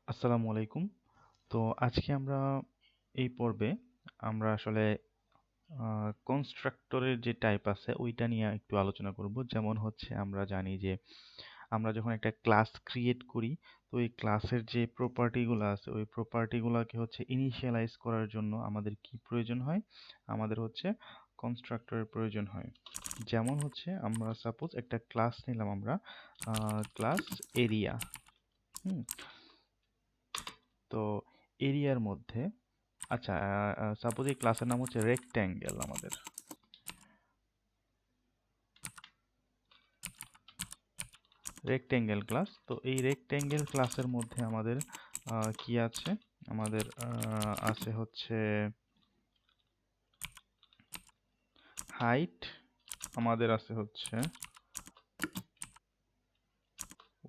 আসসালামু আলাইকুম। তো আজকে আমরা এই পর্বে আমরা আসলে কনস্ট্রাক্টরের যে টাইপ আছে ওইটা নিয়ে একটু আলোচনা করব। যেমন হচ্ছে আমরা জানি যে আমরা যখন একটা ক্লাস ক্রিয়েট করি, তো এই ক্লাসের যে প্রপার্টিগুলো আছে ওই প্রপার্টিগুলোকে হচ্ছে ইনিশিয়ালাইজ করার জন্য আমাদের কি প্রয়োজন হয়? আমাদের হচ্ছে কনস্ট্রাক্টরের প্রয়োজন হয়। যেমন হচ্ছে আমরা সাপোজ একটা ক্লাস নিলাম, আমরা ক্লাস এরিয়া। হুম তো এরিয়ার মধ্যে আচ্ছা, সাপোজ এই ক্লাসের নাম হচ্ছে রেক্ট্যাঙ্গেল। আমাদের রেক্ট্যাঙ্গেল ক্লাস, তো এই রেক্ট্যাঙ্গেল ক্লাসের মধ্যে আমাদের কি আছে? আমাদের আছে হচ্ছে হাইট, আমাদের আছে হচ্ছে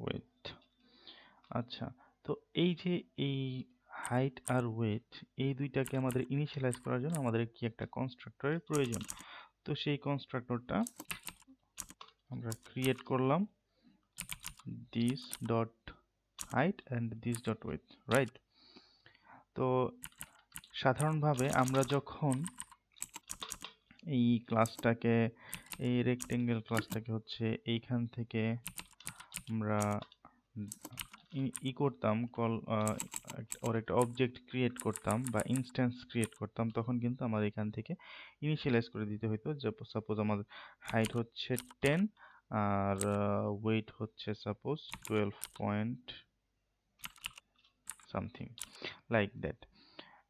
ওয়েট। আচ্ছা, তো এই যে এই হাইট আর ওয়েট, এই দুইটাকে আমাদের ইনিশিয়ালাইজ করার জন্য আমাদের কি একটা কনস্ট্রাক্টরের প্রয়োজন। তো সেই কনস্ট্রাক্টরটা আমরা ক্রিয়েট করলাম, this dot height and this dot width, right? তো সাধারণভাবে আমরা যখন এই ক্লাসটাকে, এই রেক্টেঙ্গেল ক্লাসটাকে হচ্ছে এইখান থেকে আমরা করতাম কল, ওর একটা অবজেক্ট ক্রিয়েট করতাম বা ইনস্ট্যান্স ক্রিয়েট করতাম, তখন কিন্তু আমার এখান থেকে ইনিশিয়ালাইজ করে দিতে হতো। যে সাপোজ আমাদের হাইট হচ্ছে 10 আর ওয়েট হচ্ছে suppose 12 point something, like that.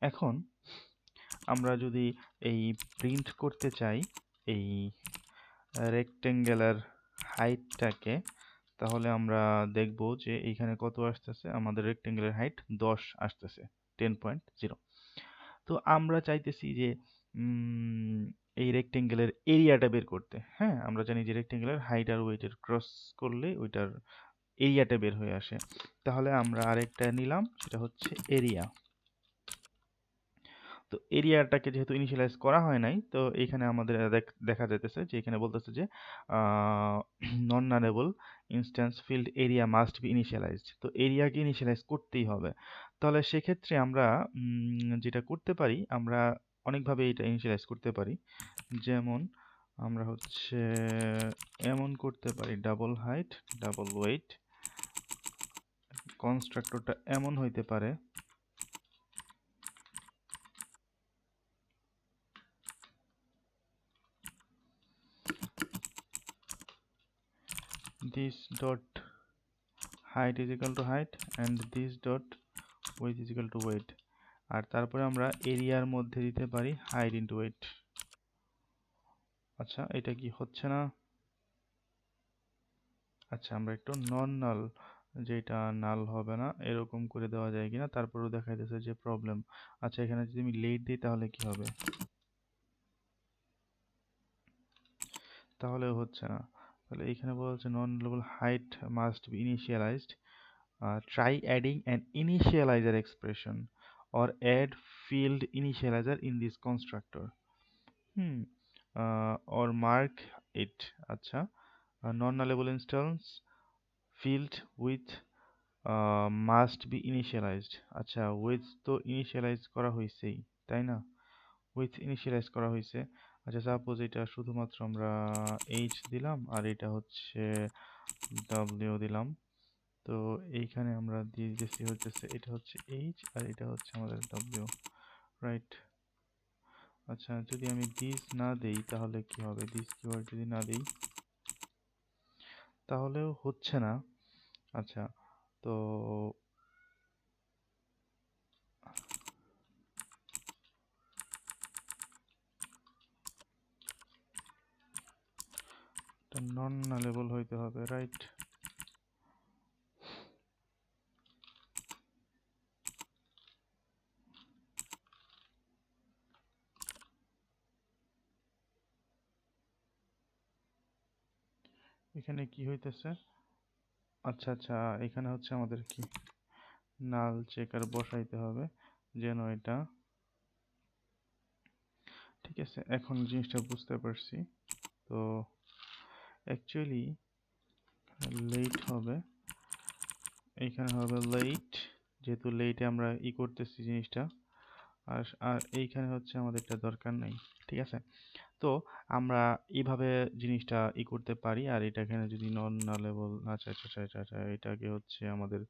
এখন আমরা যদি এই প্রিন্ট করতে চাই এই রেক্টেঙ্গুলার হাইটটাকে, তাহলে আমরা দেখব যে এইখানে কত আসতেছে। আমাদের রেক্টেঙ্গুলার হাইট 10 আসতেছে, 10.0। তো আমরা চাইতেছি যে এই রেক্টেঙ্গেলের এরিয়াটা বের করতে। হ্যাঁ, আমরা জানি যে রেক্টেঙ্গেলের হাইট আর ওয়েটের ক্রস করলে ওইটার এরিয়াটা বের হয়ে আসে। তাহলে আমরা আরেকটা নিলাম, সেটা হচ্ছে এরিয়া। তো এরিয়াটাকে যেহেতু ইনিশিয়ালাইজ করা হয় নাই, তো এখানে আমাদের দেখা যাইতেছে যে এখানে বলতেছে যে non nullable instance field area must be initialized. তো এরিয়াকে ইনিশিয়ালাইজ করতেই হবে। তাহলে সেক্ষেত্রে আমরা যেটা করতে পারি, আমরা অনেকভাবে এটা ইনিশিয়ালাইজ করতে পারি। যেমন আমরা হচ্ছে এমন করতে পারি, ডাবল হাইট ডাবল ওয়েট। কনস্ট্রাক্টরটা এমন হইতে পারে, this dot height is equal to height and this dot width is equal to weight। আর তারপরে আমরা এরিয়ার মধ্যে দিতে পারি হাইট ইনটু ওয়েট। আচ্ছা, এটা কি হচ্ছে না? আচ্ছা, আমরা একটু নন নাল, যেটা নাল হবে না এরকম করে দেওয়া যায় কিনা, তারপরেও দেখা যাচ্ছে যে প্রবলেম। আচ্ছা, এখানে যদি আমি লেট দিই তাহলে কি হবে? তাহলেও হচ্ছে না। তাহলে এখানে বলা হচ্ছে নন লেভেল height must be initialized. Try adding an initializer expression or add field initializer in this constructor. Hmm. Or mark it. আচ্ছা, non-nullable instance field with must be initialized. আচ্ছা, with তো initialize করা হয়েছেই, তাই না? with initialize করা হয়েছে। আচ্ছা, suppose এটা শুধুমাত্র আমরা h দিলাম আর এটা হচ্ছে w দিলাম। তো এইখানে আমরা দিয়ে দিতেছি হচ্ছে এটা হচ্ছে h আর এটা হচ্ছে আমাদের w, রাইট? আচ্ছা, যদি আমি দিস না দেই তাহলে কি হবে? দিস কিওয়ার্ড যদি না দেই তাহলেও হচ্ছে না। আচ্ছা, তো এটা নন নালেবল হইতে হবে, রাইট? এখানে কি হইতেছে? আচ্ছা আচ্ছা, এখানে হচ্ছে আমাদের কি নাল চেকার বসাইতে হবে যেন এটা ঠিক আছে। এখন জিনিসটা বুঝতে পারছি। তো অ্যাকচুয়ালি লেট হবে এইখানে হবে লেট, যেহেতু লেটে আমরা করতেছি জিনিসটা, আর আর এইখানে হচ্ছে আমাদের এটা দরকার নেই। ঠিক আছে, তো আমরা এইভাবে জিনিসটা করতে পারি। আর এটা এখানে যদি নন নালেবল, আচ্ছা আচ্ছা আচ্ছা আচ্ছা আচ্ছা, এটাকে হচ্ছে আমাদের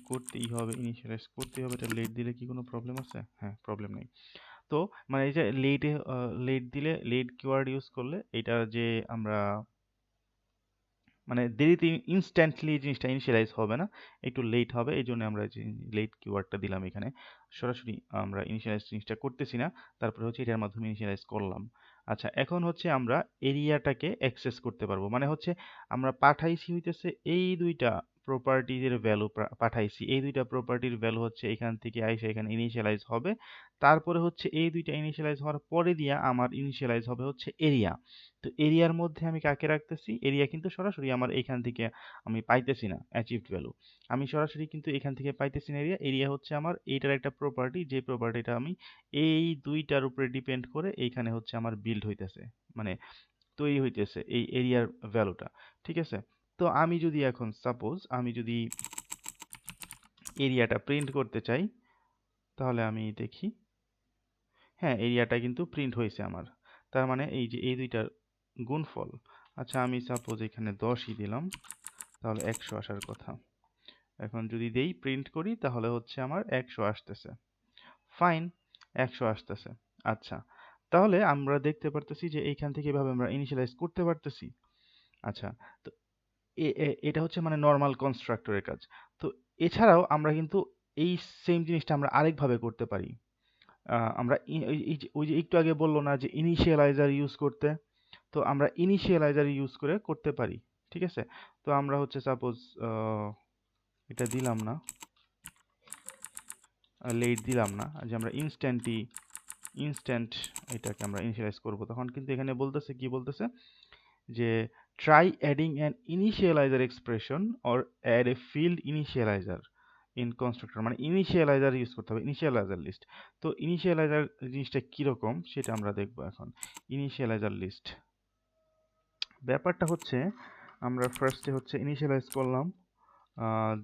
করতেই হবে, ইনিশিয়ালাইজ করতেই হবে। এটা লেট দিলে কি কোনো প্রবলেম আছে? হ্যাঁ, প্রবলেম নেই। তো মানে এই যে লেটে লেট দিলে, লেট কিওয়ার্ড ইউজ করলে এটা যে আমরা মানে দেরিতে ইনস্ট্যান্টলি জিনিসটা ইনিশিয়ালাইজ হবে না, একটু লেট হবে। এই জন্য আমরা যে লেট কিওয়ার্ডটা দিলাম এখানে। সরাসরি আমরা ইনিশিয়ালাইজ জিনিসটা করতেছি না, তারপরে হচ্ছে এটার মাধ্যমে ইনিশিয়ালাইজ করলাম। আচ্ছা, এখন হচ্ছে আমরা এরিয়াটাকে অ্যাক্সেস করতে পারবো। মানে হচ্ছে আমরা পাঠাইছি হইতেছে এই দুইটা প্রপার্টিজের ভ্যালু পাঠাইছি, এই দুইটা প্রপার্টির ভ্যালু হচ্ছে এখান থেকে আইসা এখানে ইনিশিয়ালাইজ হবে। তারপরে হচ্ছে এই দুইটা ইনিশিয়ালাইজ হওয়ার পরে দিয়া আমার ইনিশিয়ালাইজ হবে হচ্ছে এরিয়া। তো এরিয়ার মধ্যে আমি কাকে রাখতেছি? এরিয়া কিন্তু সরাসরি আমার এইখান থেকে আমি পাইতেছি না অ্যাচিভড ভ্যালু। আমি সরাসরি কিন্তু এখান থেকে পাইতেছি না এরিয়া। এরিয়া হচ্ছে আমার এইটার একটা প্রপার্টি, যে প্রপার্টিটা আমি এই দুইটার উপরে ডিপেন্ড করে এইখানে হচ্ছে আমার বিল্ড হইতেছে, মানে তৈরি হইতেছে এই এরিয়ার ভ্যালুটা। ঠিক আছে, তো আমি যদি এখন সাপোজ আমি যদি এরিয়াটা প্রিন্ট করতে চাই, তাহলে আমি দেখি, হ্যাঁ, এরিয়াটা কিন্তু প্রিন্ট হয়েছে আমার। তার মানে এই যে এই দুইটার গুণফল। আচ্ছা, আমি সাপোজ এখানে 10ই দিলাম, তাহলে 100 আসার কথা। এখন যদি দেই প্রিন্ট করি, তাহলে হচ্ছে আমার 100 আসতেছে। ফাইন, 100 আসতেছে। আচ্ছা, তাহলে আমরা দেখতে পারতেছি যে এইখান থেকে এভাবে আমরা ইনিশিয়ালাইজ করতে পারতেছি। আচ্ছা, তো এটা হচ্ছে মানে নর্মাল কনস্ট্রাক্টরের কাজ। তো এছাড়াও আমরা কিন্তু এই সেম জিনিসটা আমরা আরেকভাবে করতে পারি। আমরা ওই যে একটু আগে বললো না যে ইনিশিয়ালাইজার ইউজ করতে, তো আমরা ইনিশিয়ালাইজার ইউজ করে করতে পারি। ঠিক আছে, তো আমরা হচ্ছে সাপোজ এটা দিলাম না, লেট দিলাম না, যে আমরা ইনস্ট্যান্ট এটাকে আমরা ইনিশিয়ালাইজ করব। তখন কিন্তু এখানে বলতেছে, কি বলতেছে যে try adding an initializer expression or add a field initializer in constructor. মানে ইনিশিয়ালাইজার ইউজ করতে হবে, ইনিশিয়ালাইজার লিস্ট। তো ইনিশিয়ালাইজার জিনিসটা কিরকম সেটা আমরা দেখবো এখন। ইনিশিয়ালাইজার লিস্ট ব্যাপারটা হচ্ছে, আমরা ফার্স্টে হচ্ছে ইনিশিয়ালাইজ করলাম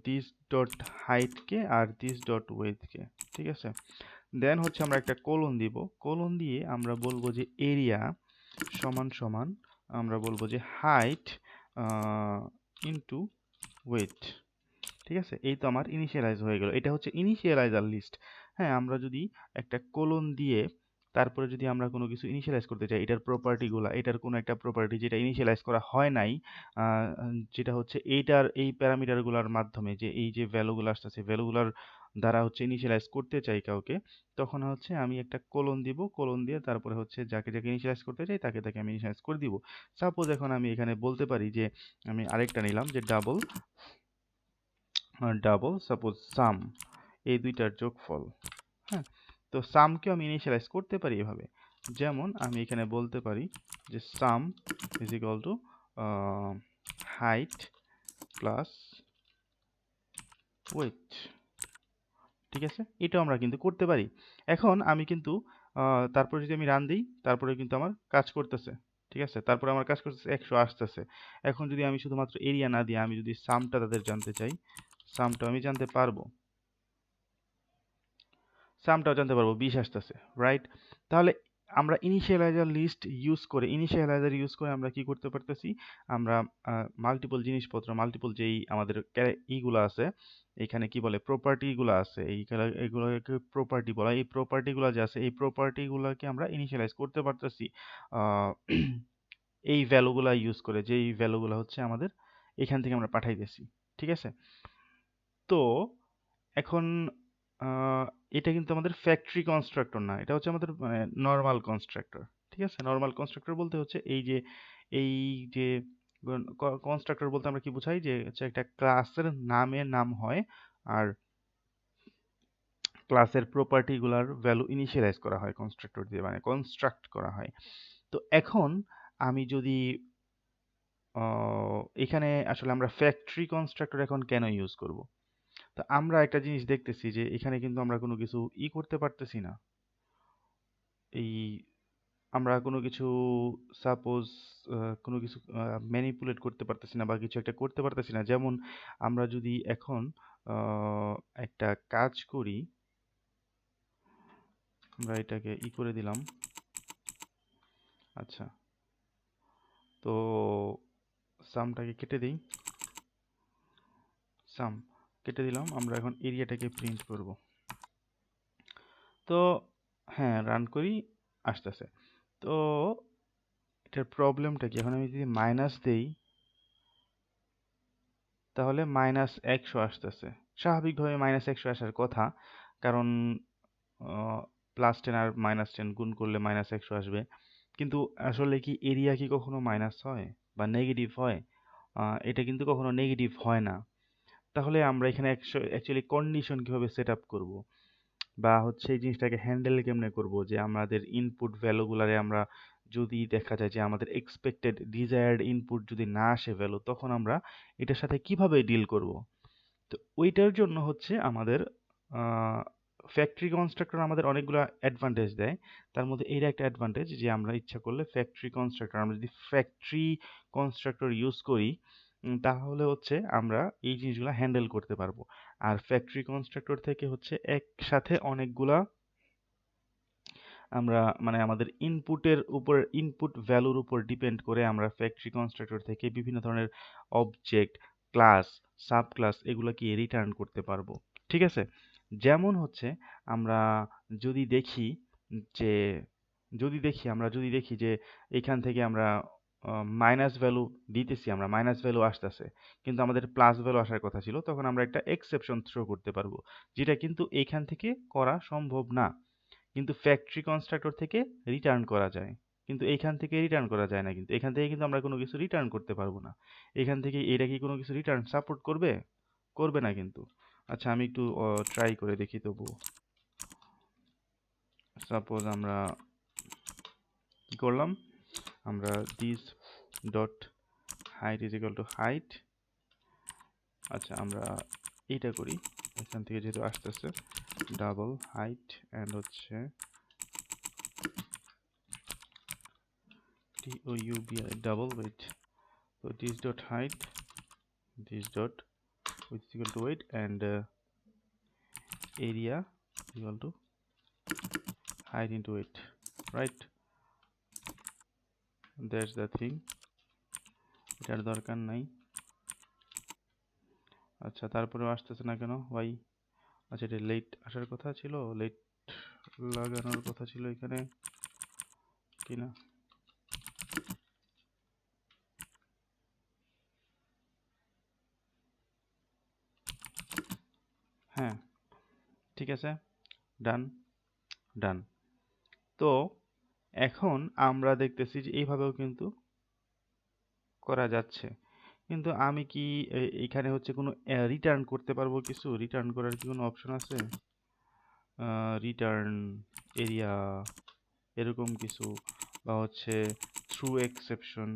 দিস ডট হাইটকে আর দিস ডট ওয়েথকে। ঠিক আছে, দেন হচ্ছে আমরা একটা কোলন দিব, কোলন দিয়ে আমরা বলবো যে এরিয়া সমান সমান, আমরা বলবো যে হাইট ইনটু ওয়েট। ঠিক আছে, এই তো আমার ইনিশিয়ালাইজ হয়ে গেল। এটা হচ্ছে ইনিশিয়ালাইজার লিস্ট। হ্যাঁ, আমরা যদি একটা কোলন দিয়ে তারপরে যদি আমরা কোনো কিছু ইনিশিয়ালাইজ করতে চাই, এটার প্রপার্টিগুলা, এটার কোনো একটা প্রপার্টি যেটা ইনিশিয়ালাইজ করা হয় নাই, যেটা হচ্ছে এইটার এই প্যারামিটারগুলোর মাধ্যমে, যে এই যে ভ্যালুগুলো আসতেছে ভ্যালুগুলার দ্বারা হচ্ছে ইনিশিয়ালাইজ করতে চাই কাউকে, তখন হচ্ছে আমি একটা কোলন দিব, কোলন দিয়ে তারপরে হচ্ছে যাকে যাকে ইনিশিয়ালাইজ করতে চাই তাকে তাকে আমি ইনিশিয়ালাইজ করে দিব। সাপোজ এখন আমি এখানে বলতে পারি যে আমি আরেকটা নিলাম যে ডাবল ডাবল সাপোজ সাম, এই দুইটার যোগফল। হ্যাঁ, তো সামকেও আমি ইনিশিয়ালাইজ করতে পারি এভাবে। যেমন আমি এখানে বলতে পারি যে সাম is equal to height plus wait. ঠিক আছে, এটাও আমরা কিন্তু করতে পারি। এখন আমি কিন্তু তারপরে যদি আমি রান দিই, তারপরে কিন্তু আমার কাজ করতেছে। ঠিক আছে, তারপরে আমার কাজ করতেছে, 100 আসতেছে। এখন যদি আমি শুধুমাত্র এরিয়া না দিয়ে আমি যদি সামটা তাদের জানতে চাই, সামটা আমি জানতে পারবো, সামটাও জানতে পারবো, 20 আসতেছে, রাইট? তাহলে আমরা ইনিশিয়ালাইজার ইউজ করে আমরা কি করতে পারতেছি? আমরা মাল্টিপল জিনিসপত্র, মাল্টিপল যেই আমাদের ইগুলো আছে, এখানে কি বলে প্রপার্টিগুলো আছে, এইগুলোকে প্রপার্টি বলা, এই প্রপার্টিগুলো যে আছে এই প্রপার্টিগুলোকে আমরা ইনিশিয়ালাইজ করতে পারতেছি এই ভ্যালুগুলা ইউজ করে, যেই ভ্যালুগুলো হচ্ছে আমাদের এখান থেকে আমরা পাঠাইতেছি। ঠিক আছে, তো এখন আহ, এটা কিন্তু আমাদের ফ্যাক্টরি কনস্ট্রাক্টর না, এটা হচ্ছে আমাদের মানে নর্মাল কনস্ট্রাক্টর। ঠিক আছে, নর্মাল কনস্ট্রাক্টর বলতে হচ্ছে এই যে কনস্ট্রাক্টর বলতে আমরা কি বুঝাই, যে হচ্ছে একটা ক্লাসের নাম হয়, আর ক্লাসের প্রপার্টিগুলার ভ্যালু ইনিশিয়ালাইজ করা হয় কনস্ট্রাক্টর দিয়ে, মানে কনস্ট্রাক্ট করা হয়। তো এখন আমি যদি এখানে আসলে আমরা ফ্যাক্টরি কনস্ট্রাক্টর এখন কেন ইউজ করব? তো আমরা একটা জিনিস দেখতেছি যে এখানে কিন্তু আমরা কোনো কিছু করতে পারতেছি না। এই আমরা কোনো কিছু সাপোজ কোনো কিছু ম্যানিপুলেট করতে পারতেছি না বা কিছু একটা করতে পারতেছি না, যেমন আমরা যদি এখন একটা কাজ করি, আমরা এটাকে করে দিলাম। আচ্ছা, তো সামটাকে কেটে দিই, সাম কেটে দিলাম। আমরা এখন এরিয়াটাকে প্রিন্ট করব। তো হ্যাঁ, রান করি, আসতেছে। তো এটার প্রবলেমটা কি, এখন আমি যদি মাইনাস দেই তাহলে -100 আসতেছে। স্বাভাবিকভাবে -100 আসার কথা, কারণ +10 আর -10 গুণ করলে -100 আসবে। কিন্তু আসলে কি এরিয়া কি কখনো মাইনাস হয় বা নেগেটিভ হয়? এটা কিন্তু কখনো নেগেটিভ হয় না। তাহলে আমরা এখানে অ্যাকচুয়ালি কন্ডিশন কিভাবে সেট আপ করবো, বা হচ্ছে এই জিনিসটাকে হ্যান্ডেল কেমনে করব, যে আমাদের ইনপুট ভ্যালুগুলারে আমরা যদি দেখা যায় যে আমাদের এক্সপেক্টেড ডিজায়ার্ড ইনপুট যদি না আসে ভ্যালু, তখন আমরা এটার সাথে কিভাবে ডিল করব। তো ওইটার জন্য হচ্ছে আমাদের ফ্যাক্টরি কনস্ট্রাক্টর আমাদের অনেকগুলো অ্যাডভান্টেজ দেয়। তার মধ্যে এর একটা অ্যাডভান্টেজ যে আমরা ইচ্ছা করলে ফ্যাক্টরি কনস্ট্রাক্টর, আমরা যদি ফ্যাক্টরি কনস্ট্রাক্টর ইউজ করি, তাহলে হচ্ছে আমরা এই জিনিসগুলো হ্যান্ডেল করতে পারবো। আর ফ্যাক্টরি কনস্ট্রাক্টর থেকে হচ্ছে একসাথে অনেকগুলা আমরা মানে আমাদের ইনপুট ভ্যালুর উপর ডিপেন্ড করে আমরা ফ্যাক্টরি কনস্ট্রাক্টর থেকে বিভিন্ন ধরনের অবজেক্ট, ক্লাস, সাব ক্লাস এগুলোকে রিটার্ন করতে পারবো। ঠিক আছে, যেমন হচ্ছে আমরা যদি দেখি যে আমরা যদি দেখি যে এখান থেকে আমরা মাইনাস ভ্যালু দিতেছি, আমরা মাইনাস ভ্যালু আসতেছে, কিন্তু আমাদের প্লাস ভ্যালু আসার কথা ছিল, তখন আমরা একটা এক্সেপশন থ্রো করতে পারবো, যেটা কিন্তু এখান থেকে করা সম্ভব না। কিন্তু ফ্যাক্টরি কনস্ট্রাক্টর থেকে রিটার্ন করা যায়, কিন্তু এইখান থেকে রিটার্ন করা যায় না। কিন্তু এখান থেকে কিন্তু আমরা কোনো কিছু রিটার্ন করতে পারবো না। এখান থেকে এটা কি কোনো কিছু রিটার্ন সাপোর্ট করবে? করবে না কিন্তু। আচ্ছা, আমি একটু ট্রাই করে দেখি তবুও। সাপোজ আমরা কি করলাম, আমরা this dot height is equal to height. আচ্ছা, আমরা এইটা করি, এখান থেকে যেহেতু আসতেছে ডাবল হাইট অ্যান্ড হচ্ছে TOUBI double weight. So this dot height, this dot which is equal to weight, and area equal to height into weight, right? That's the thing. এটার দরকার নাই। আচ্ছা, তারপরেও আসতেছে না কেন? ওয়াই? আচ্ছা, এটা লেট আসার কথা ছিল, লেট লাগানোর কথা ছিল এখানে কিনা? হ্যাঁ, ঠিক আছে, ডান ডান। তো এখন আমরা দেখতেছি যে এইভাবেও কিন্তু করা যাচ্ছে। কিন্তু আমি কি এখানে হচ্ছে কোনো রিটার্ন করতে পারবো? কিছু রিটার্ন করার কি কোনো অপশন আছে? রিটার্ন এরিয়া এরকম কিছু, বা হচ্ছে থ্রু এক্সেপশন,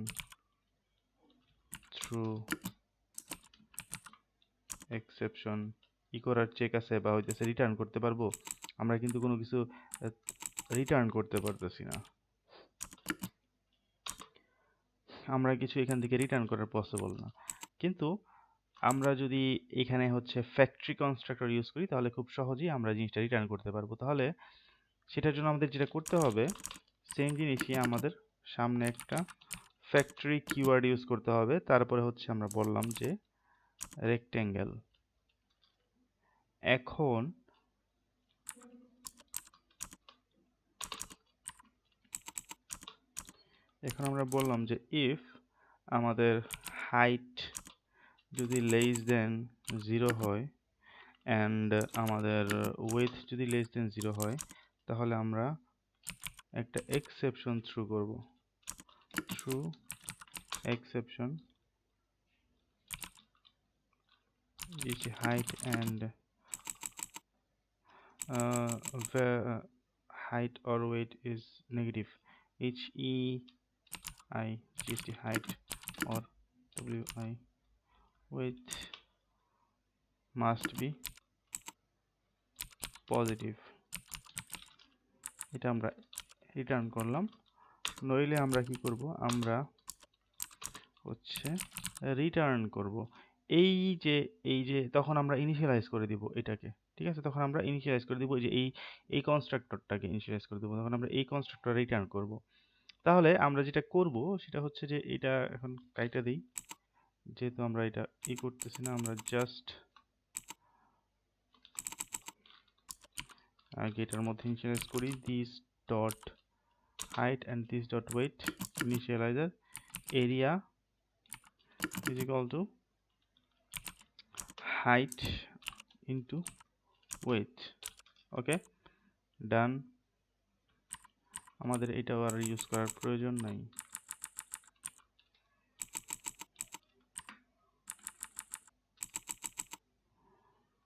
থ্রু এক্সেপশন করার চেক আছে, বা হইতেছে রিটার্ন করতে পারবো? আমরা কিন্তু কোনো কিছু রিটার্ন করতে পারতেছি না। আমরা কিছু এখান থেকে রিটার্ন করার পসিবল না। কিন্তু আমরা যদি এখানে হচ্ছে ফ্যাক্টরি কনস্ট্রাক্টর ইউজ করি, তাহলে খুব সহজেই আমরা জিনিসটা রিটার্ন করতে পারবো। তাহলে সেটার জন্য আমাদের যেটা করতে হবে, সেম জিনিসই আমাদের সামনে একটা ফ্যাক্টরি কিওয়ার্ড ইউজ করতে হবে। তারপরে হচ্ছে আমরা বললাম যে রেক্টেঙ্গেল। এখন আমরা বললাম যে ইফ আমাদের হাইট যদি লেস দেন 0 হয় অ্যান্ড আমাদের উইডথ যদি লেস দেন 0 হয়, তাহলে আমরা একটা এক্সেপশন থ্রু করব। Through exception is height and height or weight is negative. HEIGST height or WI weight must be positive. এটা আমরা রিটার্ন করলাম। নইলে আমরা কি করব, আমরা হচ্ছে রিটার্ন করব। এই যে তখন আমরা ইনিশিয়ালাইজ করে দিব এটাকে, ঠিক আছে? তখন আমরা ইনিশিয়ালাইজ করে দিব যে এই কনস্ট্রাক্টরটাকে ইনিশিয়ালাইজ করে দিব, তখন আমরা এই কনস্ট্রাক্টর রিটার্ন করব। তাহলে আমরা যেটা করব সেটা হচ্ছে যে এটা এখন কাইটা দিই, যেহেতু আমরা এটা করতেছি না, আমরা জাস্ট আগে এটার মধ্যে ইনিশিয়ালাইজ করি this dot height and this dot weight initializer area is equal to height into width. Okay, done. আমাদের এটা আর ইউজ করার প্রয়োজন নাই।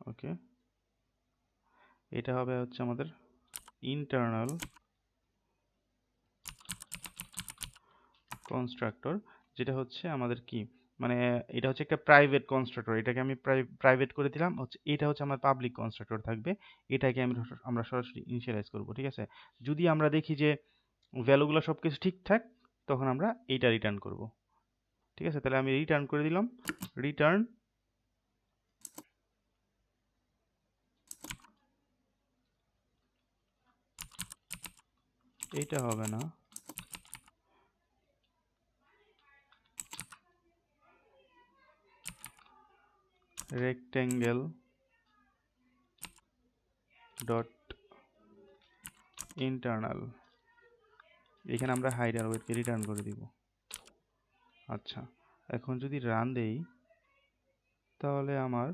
ওকে, এটা হবে হচ্ছে আমাদের ইন্টারনাল কনস্ট্রাক্টর, যেটা হচ্ছে আমাদের কি, মানে এটা হচ্ছে একটা প্রাইভেট কনস্ট্রাক্টর, এটাকে আমি প্রাইভেট করে দিলাম হচ্ছে, এটা হচ্ছে আমার পাবলিক কনস্ট্রাক্টর থাকবে, এটাকে আমরা সরাসরি ইনিশিয়ালাইজ করব, ঠিক আছে? যদি আমরা দেখি যে ভ্যালুগুলো সব কিছু ঠিকঠাক, তখন আমরা এইটা রিটার্ন করব, ঠিক আছে? তাহলে আমি রিটার্ন করে দিলাম, রিটার্ন এইটা হবে না, রেক্টেঙ্গেল ডট ইন্টারনাল, এখানে আমরা হাইট আর ওয়েটকে রিটার্ন করে দিব। আচ্ছা, এখন যদি রান দেই তাহলে আমার,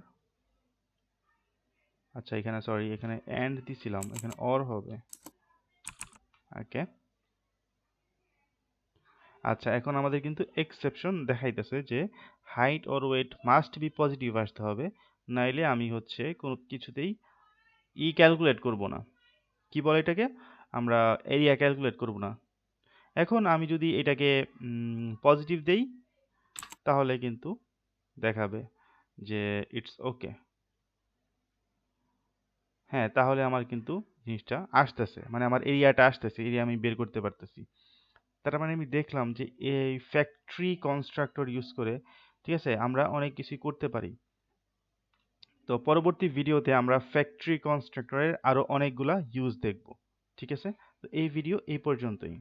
আচ্ছা এখানে সরি, এখানে এন্ড দিছিলাম, এখানে অর হবে। ওকে, আচ্ছা এখন আমাদের কিন্তু এক্সেপশন দেখাইতেছে যে height or weight must be positive আসতে হবে, নাইলে আমি হচ্ছে কোনো কিছুতেই ক্যালকুলেট করব না। কি বলে এটাকে, আমরা এরিয়া ক্যালকুলেট করব না। এখন আমি যদি এটাকে পজিটিভ দেই তাহলে কিন্তু দেখাবে যে ইটস ওকে। হ্যাঁ, তাহলে আমার কিন্তু জিনিসটা আসতেছে, মানে আমার এরিয়াটা আসতেছে, এরিয়া আমি বের করতে পারতেছি। তার মানে আমি দেখলাম যে এই ফ্যাক্টরি কনস্ট্রাক্টর ইউজ করে, ঠিক আছে, আমরা অনেক কিছুই করতে পারি। তো পরবর্তী ভিডিওতে আমরা ফ্যাক্টরি কনস্ট্রাক্টরের আরো অনেকগুলা ইউজ দেখব, ঠিক আছে? তো এই ভিডিও এই পর্যন্তই।